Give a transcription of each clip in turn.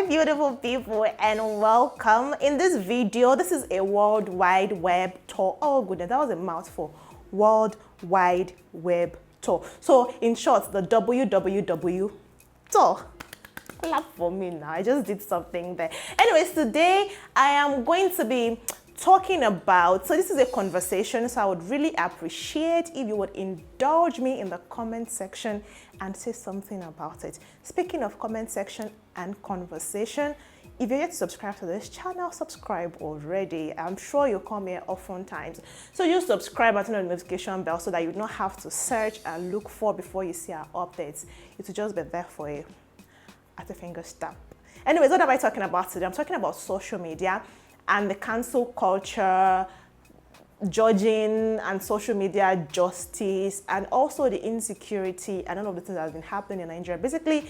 my beautiful people, and welcome. In this video, this is a World Wide Web tour. Oh goodness, that was a mouthful. World Wide Web tour. So in short, the WWW tour. Clap for me now, I just did something there. Anyways, today I am going to be talking about, so this is a conversation, so I would really appreciate if you would indulge me in the comment section and say something about it. Speaking of comment section and conversation, if you're yet to subscribe to this channel, subscribe already. I'm sure you come here often times. So you subscribe and turn on the notification bell so that you don't have to search and look for before you see our updates. It will just be there for you at a finger stamp. Anyways, what am I talking about today? I'm talking about social media and the cancel culture, judging and social media justice, and also the insecurity and all of the things that have been happening in Nigeria. Basically,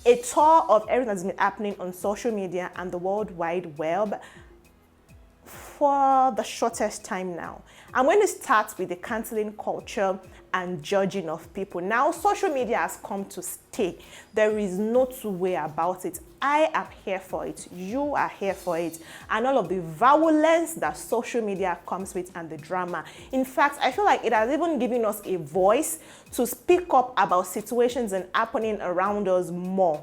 a tour of everything that's been happening on social media and the World Wide Web for the shortest time now. I'm going to start with the canceling culture and judging of people. Now, social media has come to stay. There is no two way about it. I am here for it. You are here for it. And all of the violence that social media comes with and the drama. In fact, I feel like it has even given us a voice to speak up about situations and happening around us more,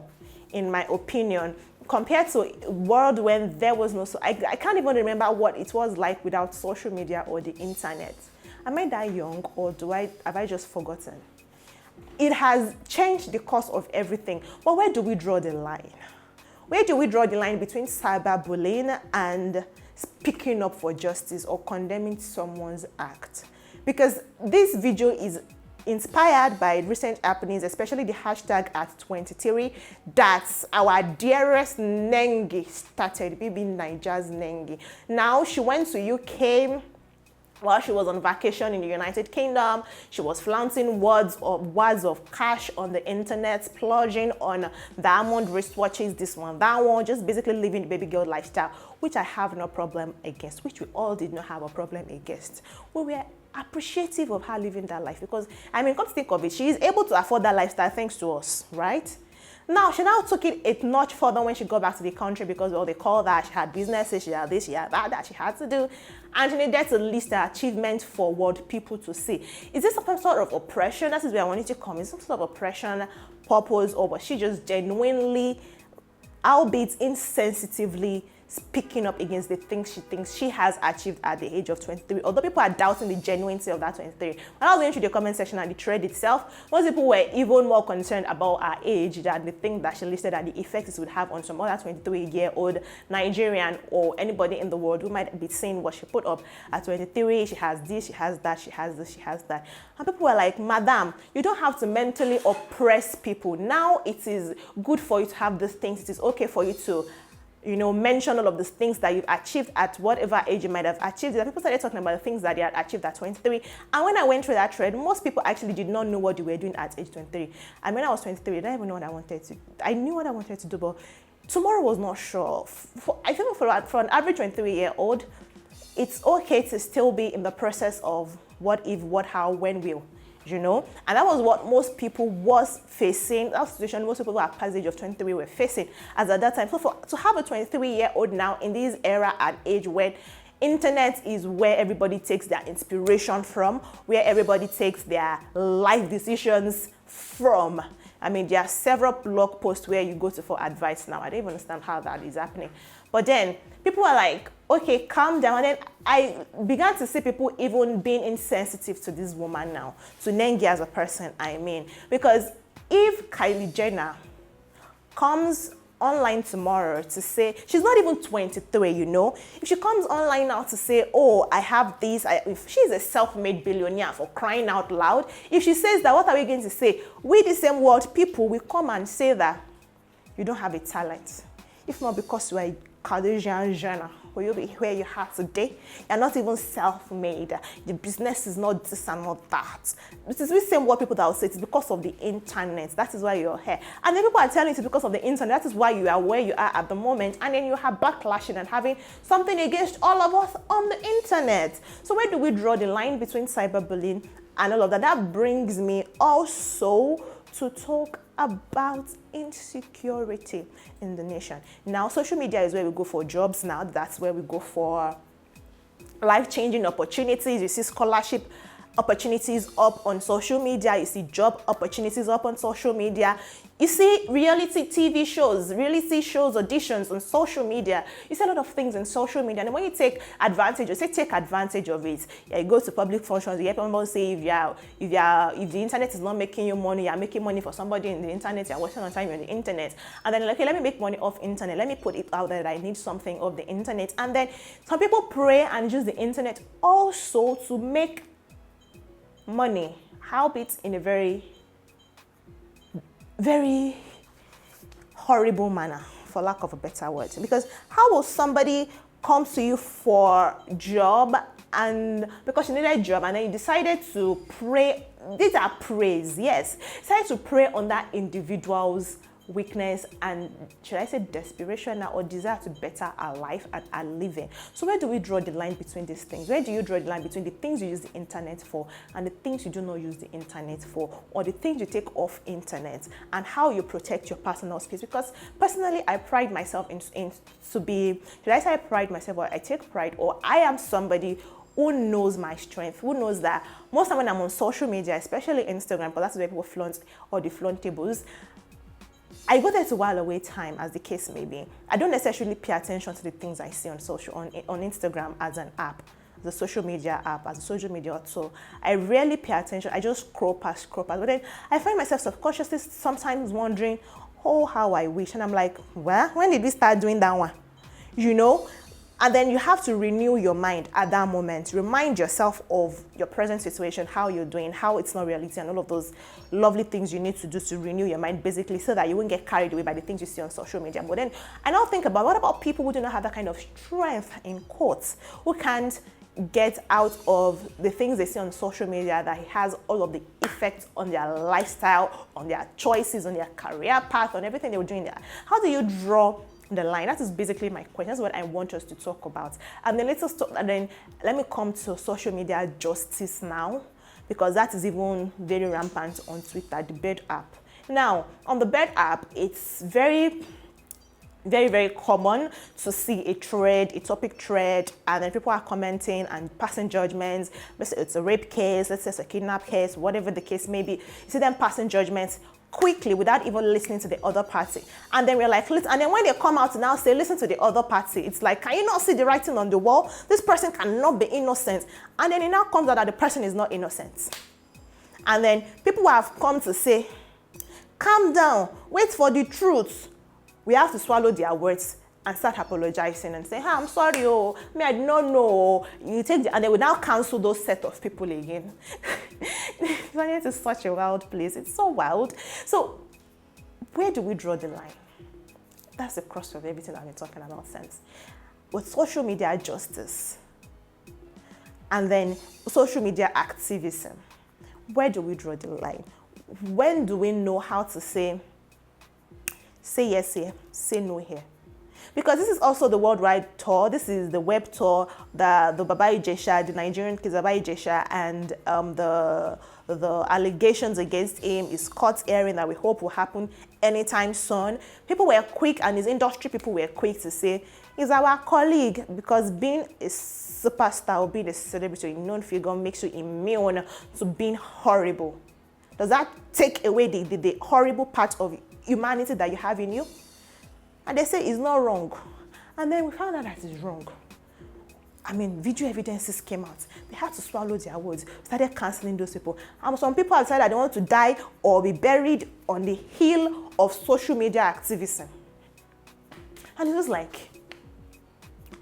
in my opinion, compared to a world when there was no, I can't even remember what it was like without social media or the internet. Am I that young, or have I just forgotten? It has changed the course of everything. But where do we draw the line? Where do we draw the line between cyberbullying and speaking up for justice or condemning someone's act? Because this video is inspired by recent happenings, especially the hashtag #23 that our dearest Nengi started, BB Niger's Nengi. Now she went to UK while she was on vacation in the United Kingdom. She was flaunting wads of cash on the internet, splurging on diamond wristwatches, this one, that one, just basically living the baby girl lifestyle, which I have no problem against, which we all did not have a problem against. We were appreciative of her living that life because, I mean, come to think of it, she is able to afford that lifestyle thanks to us, right? Now, she now took it a notch further when she got back to the country because, well, they call that she had businesses, she had this, she had that she had to do. And she needed to list her achievements for what people to see. Is this some sort of oppression? That is where I wanted to come. Is some sort of oppression, purpose, or was she just genuinely, albeit insensitively, speaking up against the things she thinks she has achieved at the age of 23, although people are doubting the genuinity of that 23. When I was going through the comment section and the thread itself, most people were even more concerned about her age than the thing that she listed and the effect it would have on some other 23-year-old Nigerian or anybody in the world who might be seeing what she put up at 23. She has this, she has that, she has this, she has that. And people were like, Madam, you don't have to mentally oppress people. Now it is good for you to have these things. It is okay for you to, you know, mention all of the things that you've achieved at whatever age you might have achieved. People started talking about the things that they had achieved at 23. And when I went through that thread, most people actually did not know what they were doing at age 23. And when I was 23, I didn't even know what I wanted to do. I knew what I wanted to do, but tomorrow was not sure. I think for an average 23-year-old, it's okay to still be in the process of what if, what, how, when, will. You know, and that was what most people was facing. That situation most people at past age of 23 were facing as at that time. So to have a 23-year-old now in this era and age when internet is where everybody takes their inspiration from, where everybody takes their life decisions from. I mean, there are several blog posts where you go to for advice now. I don't even understand how that is happening. But then people are like, okay, calm down. And then I began to see people even being insensitive to this woman now, to Nengi as a person, I mean. Because if Kylie Jenner comes online tomorrow to say, she's not even 23, you know. If she comes online now to say, oh, I have this, if she's a self-made billionaire for crying out loud, if she says that, what are we going to say? We, the same world people, will come and say that you don't have a talent. If not because you are a Kardashian Jenner, will you be where you are today? You're not even self-made. The business is not this and not that. This is the same what people that will say it's because of the internet. That is why you're here. And then people are telling you it's because of the internet. That is why you are where you are at the moment. And then you have backlashing and having something against all of us on the internet. So where do we draw the line between cyberbullying and all of that? That brings me also to talk about insecurity in the nation. Now, social media is where we go for jobs now. That's where we go for life-changing opportunities. You see scholarship opportunities up on social media. You see job opportunities up on social media. You see reality TV shows, reality shows, auditions on social media. You see a lot of things in social media. And when you take advantage, you say take advantage of it. Yeah, you go to public functions, you hear people say if the internet is not making you money, you're making money for somebody in the internet, you're watching on time on the internet. And then like, okay, let me make money off internet. Let me put it out there that I need something off the internet. And then some people pray and use the internet also to make money, albeit in a very, very horrible manner, for lack of a better word. Because how will somebody come to you for a job, and because you need a job, and then you decided to pray? These are praise, yes. Decided to pray on that individual's weakness and, should I say, desperation or desire to better our life and our living. So where do we draw the line between these things? Where do you draw the line between the things you use the internet for and the things you do not use the internet for, or the things you take off internet, and how you protect your personal space? Because personally, I pride myself in to be, should I say I pride myself, or I take pride, or I am somebody who knows my strength, who knows that most of when I'm on social media, especially Instagram, because that's where people flaunt or the flauntables, I go there to while away time, as the case may be. I don't necessarily pay attention to the things I see on Instagram as an app, the social media app, as a social media tool. I rarely pay attention. I just scroll past. But then I find myself subconsciously sometimes wondering, oh, how I wish. And I'm like, well, when did we start doing that one? You know? And then you have to renew your mind at that moment. Remind yourself of your present situation, how you're doing, how it's not reality, and all of those lovely things you need to do to renew your mind, basically, so that you won't get carried away by the things you see on social media. But then I now think about, what about people who do not have that kind of strength, in quotes, who can't get out of the things they see on social media, that it has all of the effects on their lifestyle, on their choices, on their career path, on everything they were doing there? How do you draw the line? That is basically my question. That's what I want us to talk about. And then let me come to social media justice now, because that is even very rampant on Twitter, the Bird app. Now, on the Bird app, it's very, very common to see a topic thread, and then people are commenting and passing judgments. Let's say it's a rape case, let's say it's a kidnap case, whatever the case may be. You see them passing judgments quickly without even listening to the other party. And then we're like, listen, and then when they come out now say, listen to the other party, it's like, can you not see the writing on the wall? This person cannot be innocent. And then it now comes out that the person is not innocent. And then people have come to say, calm down, wait for the truth. We have to swallow their words and start apologizing and say, hey, I'm sorry, oh, me, I did not know. You take and they will now cancel those set of people again. It is such a wild place. It's so wild. So where do we draw the line? That's the crux of everything I've been talking about since. With social media justice and then social media activism, where do we draw the line? When do we know how to say yes here, say no here? Because this is also the worldwide tour. This is the web tour, the Baba Ijesha, the Nigerian kids Baba Ijesha, and the allegations against him is court hearing that we hope will happen anytime soon. People were quick, and his industry people were quick to say, he's our colleague, because being a superstar or being a celebrity, a known figure, makes you immune to being horrible. Does that take away the horrible part of humanity that you have in you? And they say it's not wrong. And then we found out that it's wrong. I mean, video evidences came out. They had to swallow their words, started canceling those people. And some people have decided that they want to die or be buried on the hill of social media activism. And it was like,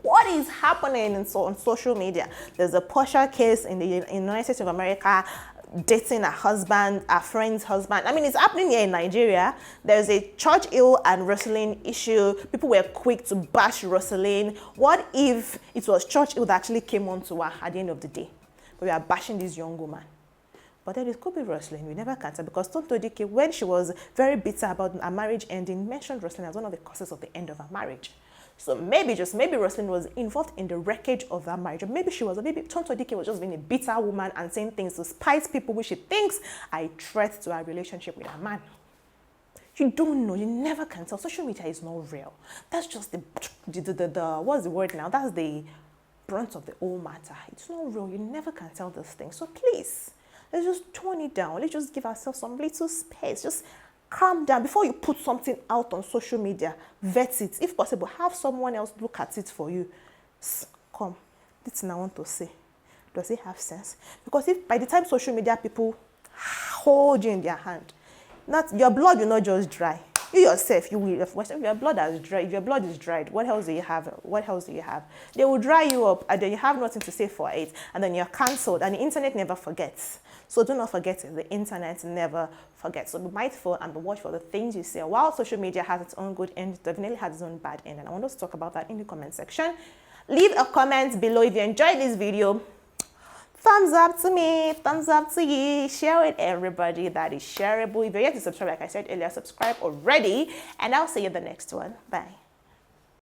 what is happening on social media? There's a Portia case in the United States of America, dating a friend's husband. I mean, it's happening here in Nigeria. There's a Church Hill and Roselyn issue. People were quick to bash Roselyn. What if it was Church Hill that actually came on to her at the end of the day? But we are bashing this young woman. But then it could be Roselyn. We never can tell, because Tonto Dike, when she was very bitter about her marriage ending, mentioned Roselyn as one of the causes of the end of her marriage. So maybe, just maybe, Roslyn was involved in the wreckage of that marriage. Or maybe Tonto Dike was just being a bitter woman and saying things to spite people which she thinks are a threat to her relationship with her man. You don't know. You never can tell. Social media is not real. That's just the what's the word now? That's the brunt of the whole matter. It's not real. You never can tell this thing. So please, let's just tone it down. Let's just give ourselves some little space. Just calm down before you put something out on social media. Vet it. If possible, have someone else look at it for you. Come, this thing I want to say. Does it have sense? Because if by the time social media people hold you in their hand, not your blood will not just dry. You yourself, you will. If your blood has dried, if your blood is dried, what else do you have? What else do you have? They will dry you up, and then you have nothing to say for it, and then you're cancelled. And the internet never forgets. So do not forget it. The internet never forgets. So be mindful and be watchful for the things you say. While social media has its own good end, it definitely has its own bad end, and I want us to talk about that in the comment section. Leave a comment below if you enjoyed this video. Thumbs up to me, thumbs up to you, share with everybody that is shareable. If you're yet to subscribe, like I said earlier, subscribe already, and I'll see you in the next one. Bye.